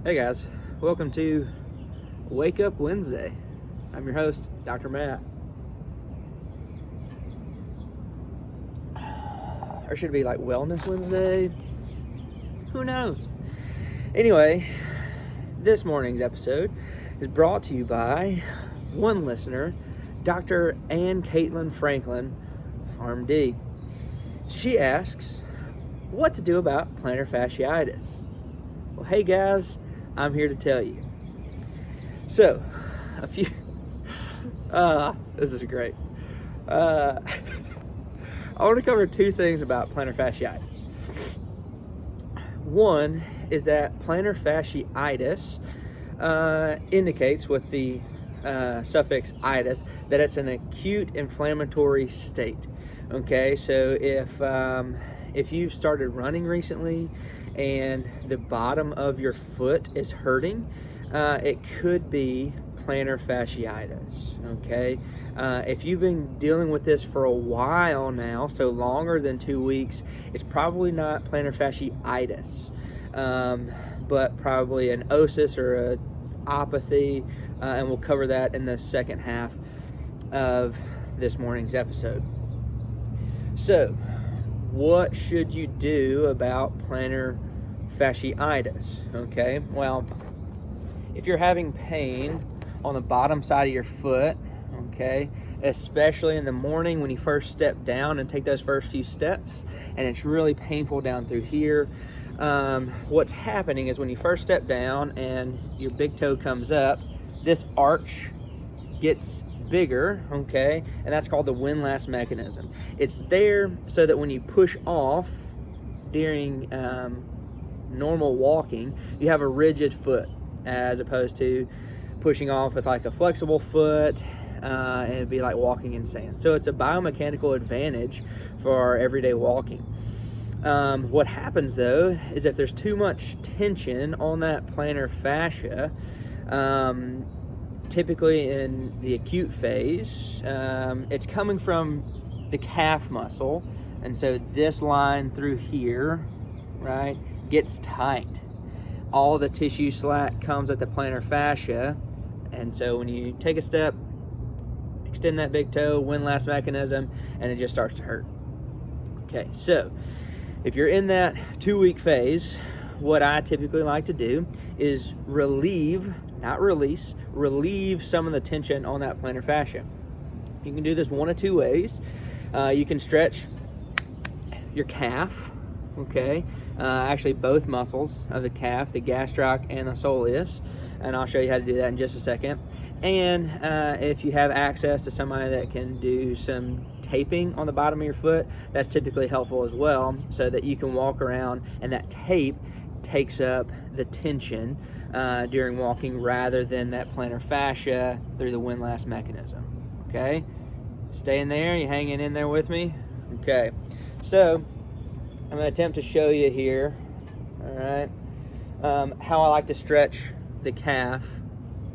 Hey guys, welcome to Wake Up Wednesday. I'm your host, Dr. Matt. Or should it be like Wellness Wednesday? Who knows? Anyway, this morning's episode is brought to you by one listener, Dr. Ann Katelyn Franklin, PharmD. She asks, what to do about plantar fasciitis? Well, hey guys, I'm here to tell you. So, this is great. I want to cover two things about plantar fasciitis. One is that plantar fasciitis indicates with the suffix itis that it's an acute inflammatory state. Okay, so if you've started running recently and the bottom of your foot is hurting, it could be plantar fasciitis. Okay, if you've been dealing with this for a while now, so longer than 2 weeks, it's probably not plantar fasciitis, but probably an osis or a opathy, and we'll cover that in the second half of this morning's episode. So, what should you do about plantar fasciitis? Okay, well, if you're having pain on the bottom side of your foot, okay, especially in the morning when you first step down and take those first few steps, and it's really painful down through here, what's happening is when you first step down and your big toe comes up, this arch gets bigger, okay, and that's called the Windlass mechanism. It's there so that when you push off during normal walking, you have a rigid foot, as opposed to pushing off with like a flexible foot, and it'd be like walking in sand. So it's a biomechanical advantage for our everyday walking. What happens though is if there's too much tension on that plantar fascia, typically in the acute phase, it's coming from the calf muscle, and so this line through here, right, gets tight. All the tissue slack comes at the plantar fascia, and so when you take a step, extend that big toe, Windlass mechanism, and it just starts to hurt. Okay, so if you're in that 2-week phase, what I typically like to do is relieve, not release, relieve some of the tension on that plantar fascia. You can do this one of two ways. You can stretch your calf, okay, actually both muscles of the calf, the gastroc and the soleus, and I'll show you how to do that in just a second. And if you have access to somebody that can do some taping on the bottom of your foot, that's typically helpful as well, so that you can walk around and that tape takes up the tension during walking rather than that plantar fascia through the Windlass mechanism. Okay, stay in there, you hanging in there with me? Okay, so I'm going to attempt to show you here, all right, how I like to stretch the calf,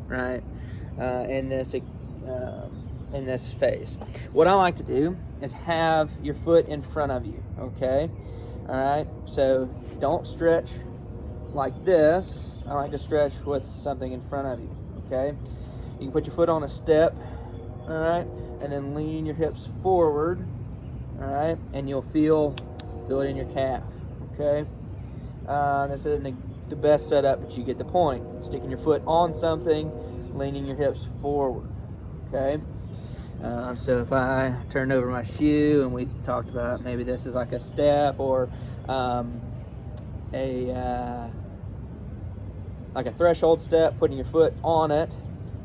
right, in this phase. What I like to do is have your foot in front of you, okay, all right, so don't stretch like this. I like to stretch with something in front of you, okay? You can put your foot on a step, all right, and then lean your hips forward, all right, and you'll feel it in your calf, okay? This isn't the best setup, but you get the point. Sticking your foot on something, leaning your hips forward, okay? So if I turn over my shoe, and we talked about maybe this is like a step or like a threshold step, putting your foot on it,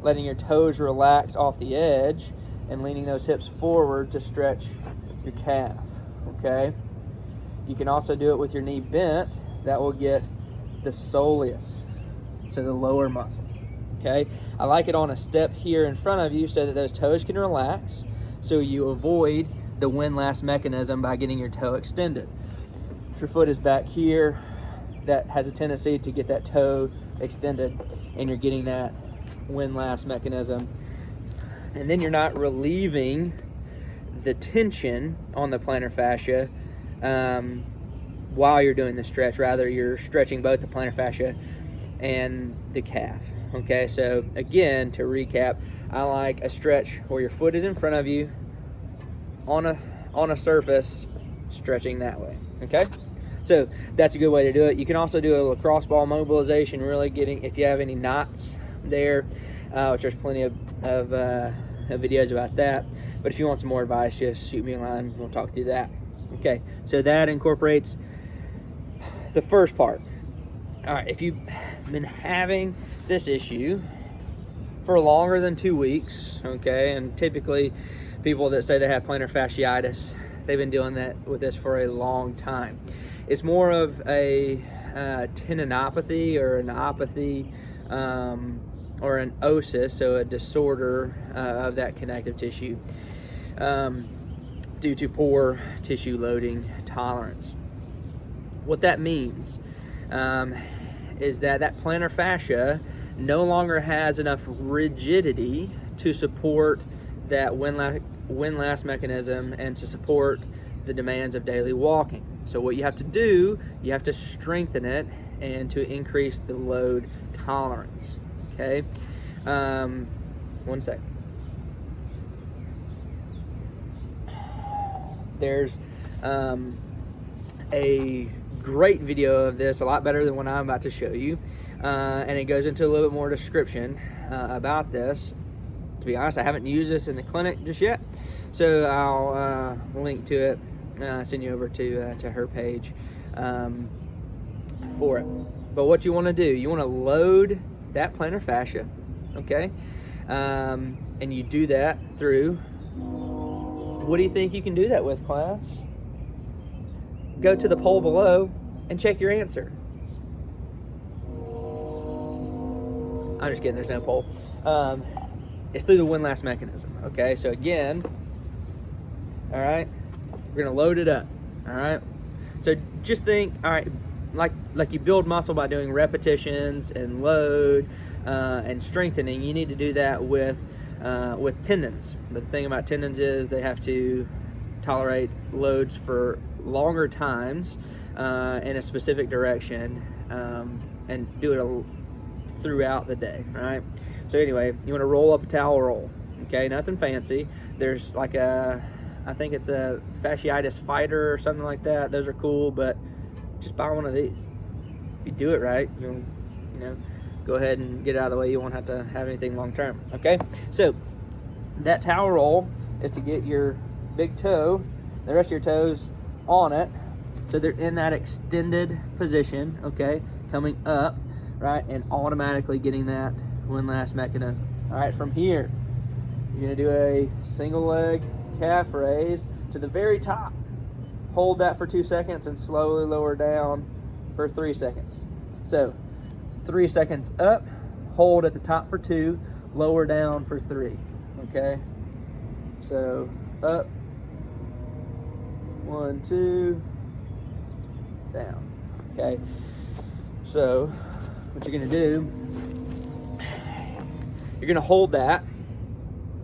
letting your toes relax off the edge, and leaning those hips forward to stretch your calf, okay? You can also do it with your knee bent. That will get the soleus, so the lower muscle, okay? I like it on a step here in front of you so that those toes can relax, so you avoid the Windlass mechanism by getting your toe extended. If your foot is back here, that has a tendency to get that toe extended, and you're getting that Windlass mechanism, and then you're not relieving the tension on the plantar fascia while you're doing the stretch. Rather, you're stretching both the plantar fascia and the calf. Okay, so again, to recap, I like a stretch where your foot is in front of you on a surface, stretching that way. Okay, so that's a good way to do it. You can also do a lacrosse ball mobilization, really getting, if you have any knots there, which there's plenty of videos about that. But if you want some more advice, just shoot me a line. We'll talk through that. Okay, so that incorporates the first part. All right, if you've been having this issue for longer than 2 weeks, okay, and typically people that say they have plantar fasciitis, they've been doing that with this for a long time. It's more of a tendinopathy or an apathy, or an osis, so a disorder of that connective tissue, due to poor tissue loading tolerance. What that means is that plantar fascia no longer has enough rigidity to support that windlass mechanism and to support the demands of daily walking. So what you have to do, you have to strengthen it and to increase the load tolerance. Okay, one sec. There's a great video of this, a lot better than what I'm about to show you, and it goes into a little bit more description about this. To be honest, I haven't used this in the clinic just yet, so I'll link to it, send you over to her page for it. But what you want to do, you want to load that plantar fascia, okay, and you do that through, what do you think you can do that with, class? Go to the poll below and check your answer. I'm just kidding, there's no poll. It's through the windlass mechanism, okay? So again, all right, we're gonna load it up, all right? So just think, all right, like you build muscle by doing repetitions and load and strengthening. You need to do that with tendons. But the thing about tendons is they have to tolerate loads for longer times in a specific direction, and do it throughout the day, right? So anyway, you want to roll up a towel roll, okay? Nothing fancy. There's like I think it's a fasciitis fighter or something like that. Those are cool, but just buy one of these. If you do it right, you'll, go ahead and get it out of the way. You won't have to have anything long term, okay? So that towel roll is to get your big toe, the rest of your toes on it, so they're in that extended position, okay, coming up, right, and automatically getting that windlass mechanism. All right, from here, you're gonna do a single leg calf raise to the very top. Hold that for 2 seconds and slowly lower down for 3 seconds. So 3 seconds up, hold at the top for 2, lower down for 3, okay? So up, 1, 2, down, okay? So what you're gonna do, you're gonna hold that,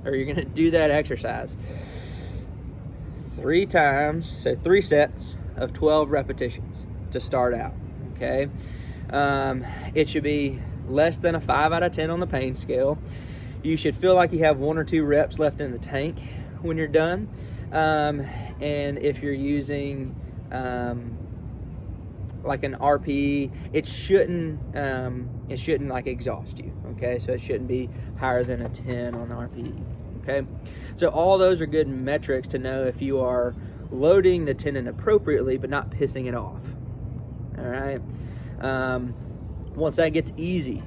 or you're gonna do that exercise 3 times, so 3 sets of 12 repetitions to start out, okay? It should be less than a 5 out of 10 on the pain scale. You should feel like you have 1 or 2 reps left in the tank when you're done. And if you're using like an RPE, it shouldn't like exhaust you, okay? So it shouldn't be higher than a 10 on RPE, okay? So all those are good metrics to know if you are loading the tendon appropriately but not pissing it off, all right? Once that gets easy,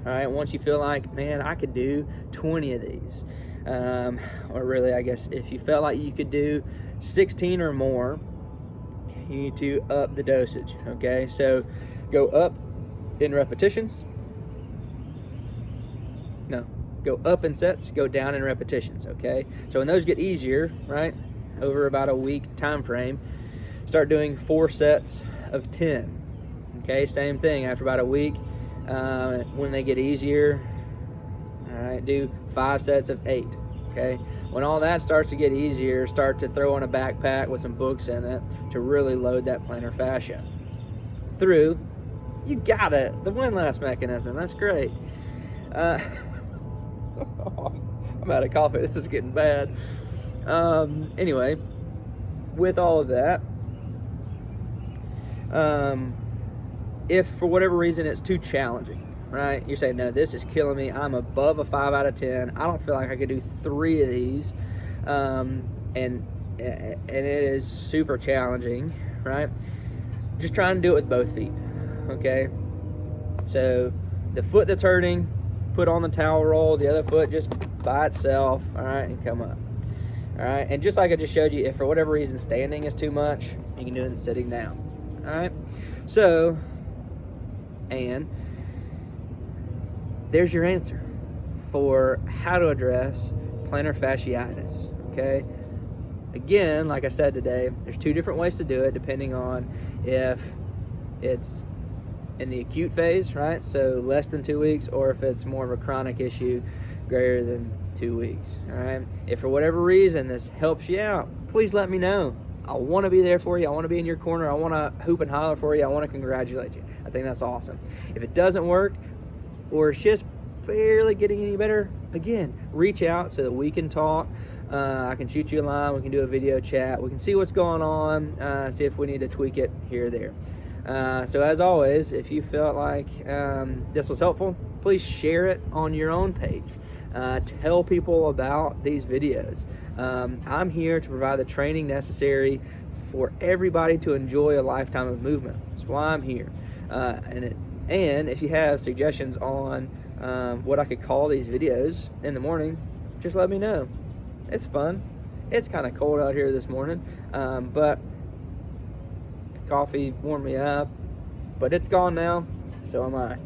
all right, once you feel like, man, I could do 20 of these, or really, I guess, if you felt like you could do 16 or more, you need to up the dosage, okay? So go up in repetitions. No, go up in sets, go down in repetitions, okay? So when those get easier, right, over about a week time frame, start doing 4 sets of 10, okay? Same thing after about a week. When they get easier, all right, do 5 sets of 8, okay? When all that starts to get easier, start to throw in a backpack with some books in it to really load that plantar fascia through You got it. The windlass mechanism. That's great. I'm out of coffee. This is getting bad. Anyway, with all of that, if for whatever reason it's too challenging, right? You're saying, no, this is killing me. I'm above a 5 out of 10. I don't feel like I could do 3 of these. And it is super challenging, right? Just try and do it with both feet, okay? So the foot that's hurting, put on the towel roll, the other foot just by itself, all right, and come up. All right, and just like I just showed you, if for whatever reason standing is too much, you can do it sitting down. All right, so, and there's your answer for how to address plantar fasciitis, okay? Again, like I said today, there's 2 different ways to do it depending on if it's in the acute phase, right? So less than 2 weeks, or if it's more of a chronic issue, greater than 2 weeks, all right? If for whatever reason this helps you out, please let me know. I want to be there for you. I want to be in your corner. I want to hoop and holler for you. I want to congratulate you. I think that's awesome. If it doesn't work, or it's just barely getting any better, again, reach out so that we can talk. I can shoot you a line. We can do a video chat. We can see what's going on, see if we need to tweak it here or there. So as always, if you felt like this was helpful, please share it on your own page. Tell people about these videos. I'm here to provide the training necessary for everybody to enjoy a lifetime of movement. That's why I'm here. And if you have suggestions on what I could call these videos in the morning, just let me know. It's fun. It's kind of cold out here this morning, but coffee warmed me up, but it's gone now, so am I.